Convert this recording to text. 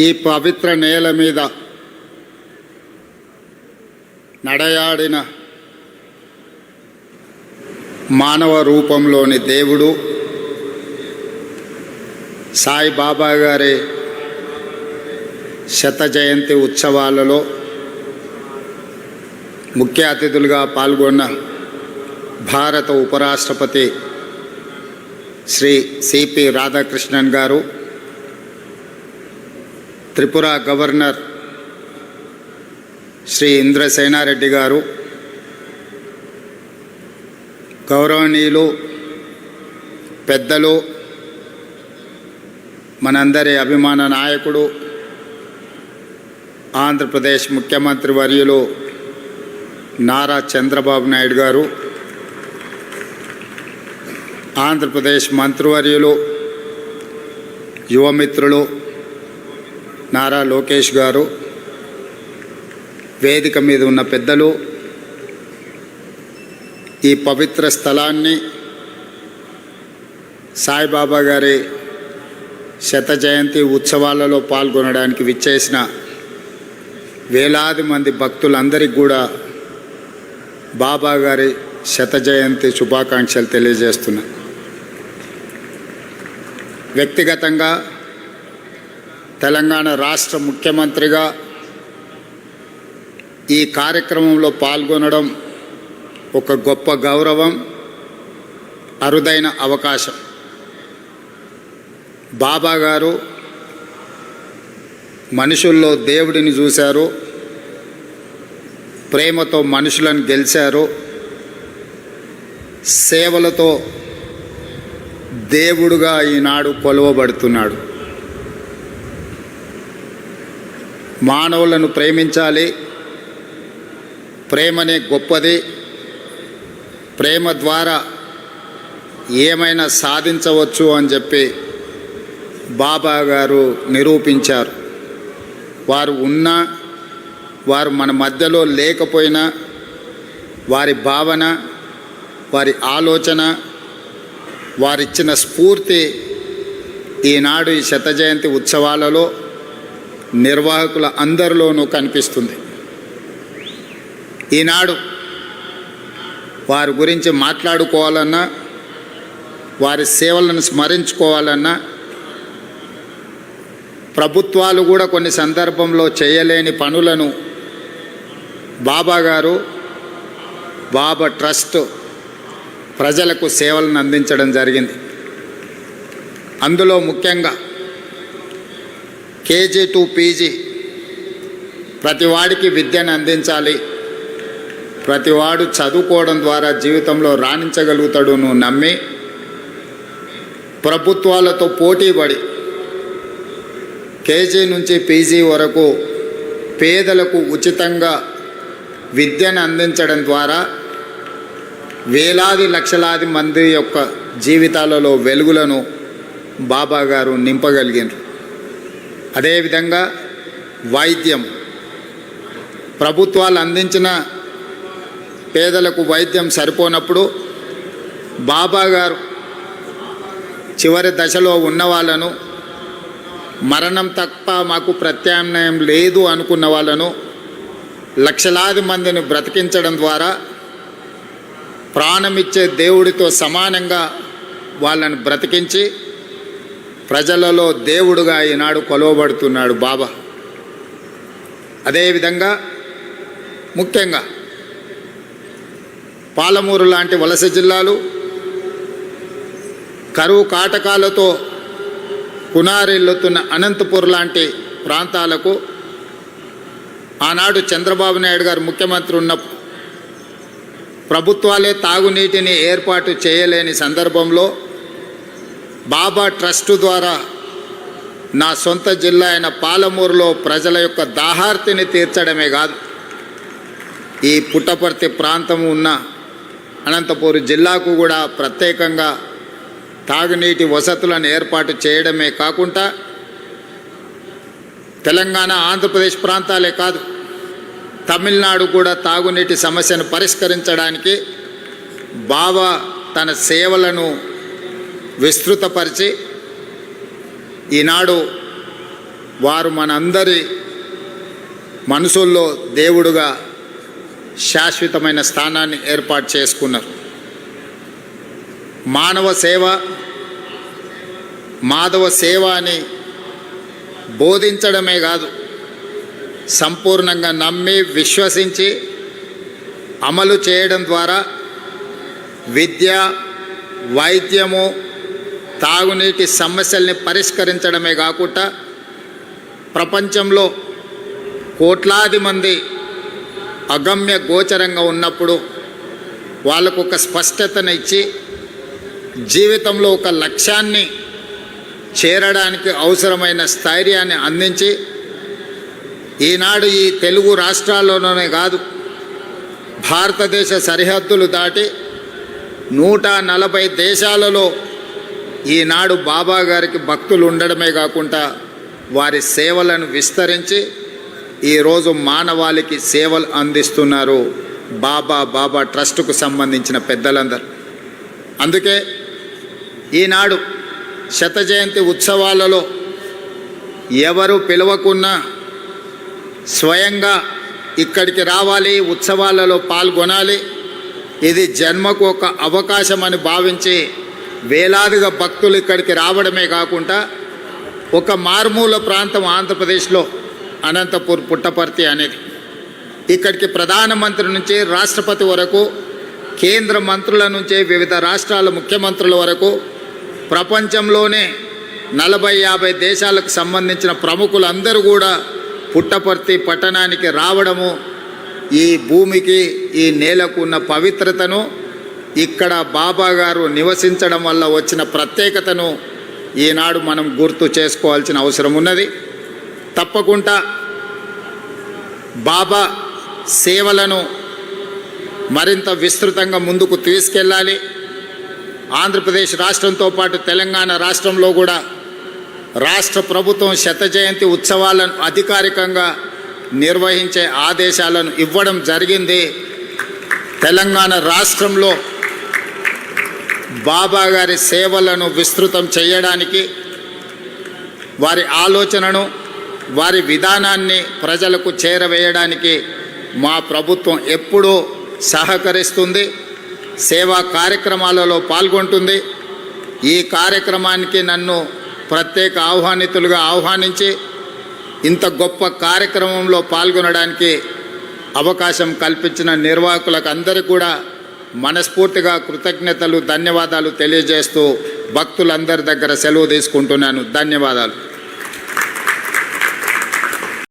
ఈ పవిత్ర నేల మీద నడయాడిన మానవ రూపంలోని దేవుడు సాయిబాబా గారి శత జయంతి ఉత్సవాలలో ముఖ్య అతిథులుగా పాల్గొన్న భారత ఉపరాష్ట్రపతి శ్రీ సిపి రాధాకృష్ణన్ గారు, త్రిపుర గవర్నర్ శ్రీ ఇంద్రసేనారెడ్డి గారు, గౌరవనీయులు పెద్దలు, మనందరి అభిమాన నాయకుడు, ఆంధ్రప్రదేశ్ ముఖ్యమంత్రి వర్యులు నారా చంద్రబాబు నాయుడు గారు, ఆంధ్రప్రదేశ్ మంత్రివర్యులు యువమిత్రులు నారా లోకేష్ గారు, వేదిక మీద ఉన్న పెద్దలు, ఈ పవిత్ర స్థలాన్ని సాయిబాబా గారి శత జయంతి ఉత్సవాలలో పాల్గొనడానికి విచ్చేసిన వేలాది మంది భక్తులందరికీ కూడా బాబా గారి శత జయంతి శుభాకాంక్షలు తెలియజేస్తున్నా. వ్యక్తిగతంగా తెలంగాణ రాష్ట్ర ముఖ్యమంత్రిగా ఈ కార్యక్రమంలో పాల్గొనడం ఒక గొప్ప గౌరవం, అరుదైన అవకాశం. బాబా గారు మనుషుల్లో దేవుడిని చూశారు, ప్రేమతో మనుషులను గెలిచారు, సేవలతో దేవుడుగా ఈనాడు కొలువబడుతున్నాడు. మానవులను ప్రేమించాలి, ప్రేమనే గొప్పది, ప్రేమ ద్వారా ఏమైనా సాధించవచ్చు అని చెప్పి బాబా గారు నిరూపించారు. వారు ఉన్నా, వారు మన మధ్యలో లేకపోయినా, వారి భావన, వారి ఆలోచన, వారిచ్చిన స్ఫూర్తి ఈనాడు ఈ శత జయంతి ఉత్సవాలలో నిర్వాహకుల అందరిలోనూ కనిపిస్తుంది. ఈనాడు వారి గురించి మాట్లాడుకోవాలన్నా, వారి సేవలను స్మరించుకోవాలన్నా, ప్రభుత్వాలు కూడా కొన్ని సందర్భంలో చేయలేని పనులను బాబా గారు, బాబా ట్రస్ట్ ప్రజలకు సేవలను అందించడం జరిగింది. అందులో ముఖ్యంగా కేజీ టు పీజీ ప్రతివాడికి విద్యను అందించాలి, ప్రతివాడు చదువుకోవడం ద్వారా జీవితంలో రాణించగలుగుతాడు నువ్వు నమ్మి ప్రభుత్వాలతో పోటీపడి కేజీ నుంచి పీజీ వరకు పేదలకు ఉచితంగా విద్యను అందించడం ద్వారా వేలాది లక్షలాది మంది యొక్క జీవితాలలో వెలుగులను బాబా గారు నింపగలిగారు. అదేవిధంగా వైద్యం, ప్రభుత్వాలు అందించిన పేదలకు వైద్యం సరిపోనప్పుడు బాబా గారు చివరి దశలో ఉన్న వాళ్ళను, మరణం తప్ప మాకు ప్రత్యామ్నాయం లేదు అనుకున్న వాళ్ళను లక్షలాది మందిని బ్రతికించడం ద్వారా ప్రాణమిచ్చే దేవుడితో సమానంగా వాళ్ళని బ్రతికించి ప్రజలలో దేవుడుగా ఈనాడు కొలవబడుతున్నాడు బాబా. అదేవిధంగా ముఖ్యంగా పాలమూరు లాంటి వలస జిల్లాలు కరువు కాటకాలతో కునారిల్లుతున్న అనంతపూర్ లాంటి ప్రాంతాలకు ఆనాడు చంద్రబాబు నాయుడు గారు ముఖ్యమంత్రి ఉన్న ప్రభుత్వాలే తాగునీటిని ఏర్పాటు చేయలేని సందర్భంలో బాబా ట్రస్టు ద్వారా నా సొంత జిల్లా అయిన పాలమూరులో ప్రజల యొక్క దాహార్తిని తీర్చడమే కాదు, ఈ పుట్టపర్తి ప్రాంతం ఉన్న అనంతపూర్ జిల్లాకు కూడా ప్రత్యేకంగా తాగునీటి వసతులను ఏర్పాటు చేయడమే కాకుండా తెలంగాణ, ఆంధ్రప్రదేశ్ ప్రాంతాలే కాదు, తమిళనాడు కూడా తాగునీటి సమస్యను పరిష్కరించడానికి బాబా తన సేవలను విస్తృతపరిచి ఈనాడు వారు మనందరి మనసుల్లో దేవుడుగా శాశ్వతమైన స్థానాన్ని ఏర్పాటు చేసుకున్నారు. మానవ సేవ, మాధవ సేవ అని బోధించడమే కాదు, సంపూర్ణంగా నమ్మి విశ్వసించి అమలు చేయడం ద్వారా విద్య, వైద్యము, తాగునీటి సమస్యల్ని పరిష్కరించడమే కాకుండా ప్రపంచంలో కోట్లాది మంది అగమ్య గోచరంగా ఉన్నప్పుడు వాళ్ళకు ఒక స్పష్టతను ఇచ్చి జీవితంలో ఒక లక్ష్యాన్ని చేరడానికి అవసరమైన స్థైర్యాన్ని అందించి ఈనాడు ఈ తెలుగు రాష్ట్రాల్లోనే కాదు, భారతదేశ సరిహద్దులు దాటి 140 దేశాలలో ఈనాడు బాబా గారికి భక్తులు ఉండడమే కాకుండా వారి సేవలను విస్తరించి ఈరోజు మానవాళికి సేవలు అందిస్తున్నారు బాబా ట్రస్టుకు సంబంధించిన పెద్దలందరూ. అందుకే ఈనాడు శత జయంతి ఉత్సవాలలో ఎవరు పిలవకున్నా స్వయంగా ఇక్కడికి రావాలి, ఉత్సవాలలో పాల్గొనాలి. ఇది జన్మకు ఒక అవకాశం అని భావించి వేలాదిగా భక్తులు ఇక్కడికి రావడమే కాకుండా ఒక మారుమూల ప్రాంతం ఆంధ్రప్రదేశ్లో అనంతపూర్ పుట్టపర్తి అనేది, ఇక్కడికి ప్రధానమంత్రి నుంచి రాష్ట్రపతి వరకు, కేంద్ర మంత్రుల నుంచి వివిధ రాష్ట్రాల ముఖ్యమంత్రుల వరకు, ప్రపంచంలోనే 40-50 దేశాలకు సంబంధించిన ప్రముఖులందరూ కూడా పుట్టపర్తి పట్టణానికి రావడము ఈ భూమికి, ఈ నేలకు ఉన్న పవిత్రతను, ఇక్కడ బాబా గారు నివసించడం వల్ల వచ్చిన ప్రత్యేకతను ఈనాడు మనం గుర్తు చేసుకోవాల్సిన అవసరం ఉన్నది. తప్పకుండా బాబా సేవలను మరింత విస్తృతంగా ముందుకు తీసుకెళ్ళాలి. ఆంధ్రప్రదేశ్ రాష్ట్రంతో పాటు తెలంగాణ రాష్ట్రంలో కూడా రాష్ట్ర ప్రభుత్వం శత జయంతి ఉత్సవాలను అధికారికంగా నిర్వహించే ఆదేశాలను ఇవ్వడం జరిగింది. తెలంగాణ రాష్ట్రంలో బాబా గారి సేవలను విస్తృతం చేయడానికి, వారి ఆలోచనను, వారి విధానాన్ని ప్రజలకు చేరవేయడానికి మా ప్రభుత్వం ఎప్పుడూ సహకరిస్తుంది, సేవా కార్యక్రమాలలో పాల్గొంటుంది. ఈ కార్యక్రమానికి నన్ను ప్రత్యేక ఆహ్వానితులుగా ఆహ్వానించి ఇంత గొప్ప కార్యక్రమంలో పాల్గొనడానికి అవకాశం కల్పించిన నిర్వాహకులకు అందరికీ కూడా మనస్ఫూర్తిగా కృతజ్ఞతలు, ధన్యవాదాలు తెలియజేస్తూ భక్తులందరి దగ్గర సెలవు తీసుకుంటున్నాను. ధన్యవాదాలు.